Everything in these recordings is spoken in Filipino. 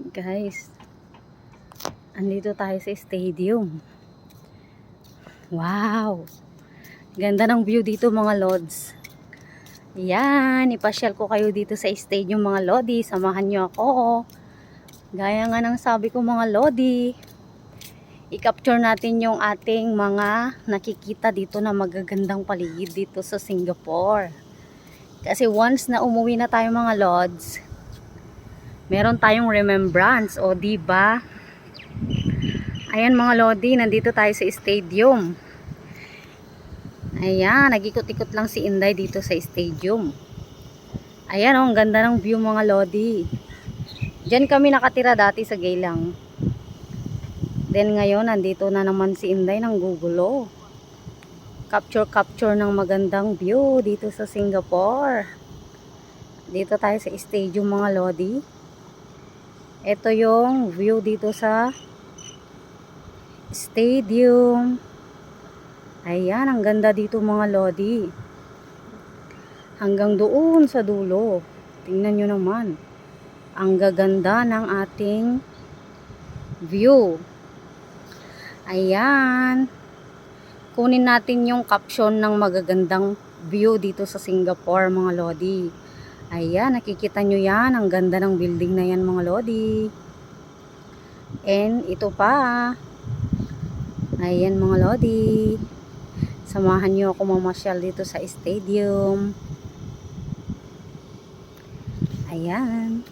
Guys, andito tayo sa stadium. Wow! Ganda ng view dito mga lods. Yan, ipasyal ko kayo dito sa stadium mga lodi. Samahan nyo ako. Gaya nga ng sabi ko mga lodi, i-capture natin yung ating mga nakikita dito na magagandang paligid dito sa Singapore. Kasi once na umuwi na tayo mga lods, meron tayong remembrance, o diba? Ayan mga lodi, nandito tayo sa stadium. Ayan, nag-ikot-ikot lang si Inday dito sa stadium. Ayan oh, ang ganda ng view mga lodi. Diyan kami nakatira dati sa Geylang. Then ngayon, nandito na naman si Inday ng gugulo. Capture ng magandang view dito sa Singapore. Dito tayo sa stadium mga lodi. Ito yung view dito sa stadium. Ayan, ang ganda dito mga lodi. Hanggang doon sa dulo. Tingnan nyo naman. Ang gaganda ng ating view. Ayan. Kunin natin yung caption ng magagandang view dito sa Singapore mga lodi. Ayan, nakikita nyo yan. Ang ganda ng building na yan mga lodi. And ito pa. Ayan mga lodi. Samahan nyo ako mamasyal dito sa stadium. Ayan.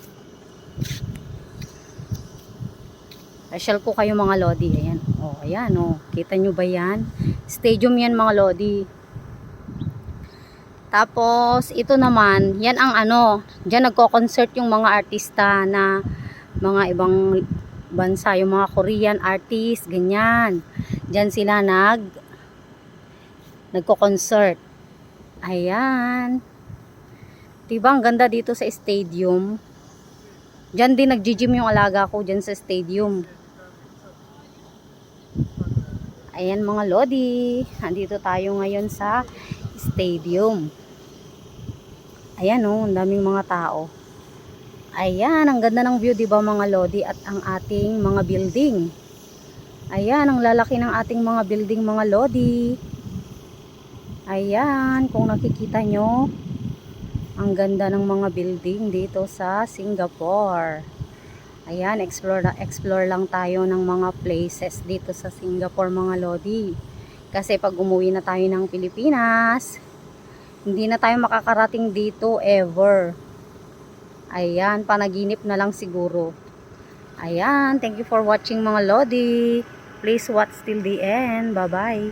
Pasyal ko kayo mga lodi. Ayan. Oh, ayan oh. Kita nyo ba yan? Stadium yan mga lodi. Tapos, ito naman, yan ang ano, dyan nagko-concert yung mga artista na mga ibang bansa, yung mga Korean artist, ganyan. Dyan sila nagko-concert. Ayan. Diba, ang ganda dito sa stadium. Dyan din nag-gym yung alaga ko dyan sa stadium. Ayan mga lodi, andito tayo ngayon sa stadium. Ayan oh, ang daming mga tao. Ayan, ang ganda ng view, diba mga lodi, at ang ating mga building. Ayan, ang lalaki ng ating mga building mga lodi. Ayan, kung nakikita nyo, ang ganda ng mga building dito sa Singapore. Ayan, explore lang tayo ng mga places dito sa Singapore mga lodi. Kasi pag umuwi na tayo ng Pilipinas, hindi na tayo makakarating dito ever. Ayan, panaginip na lang siguro. Ayan, thank you for watching mga lodi. Please watch till the end. Bye-bye.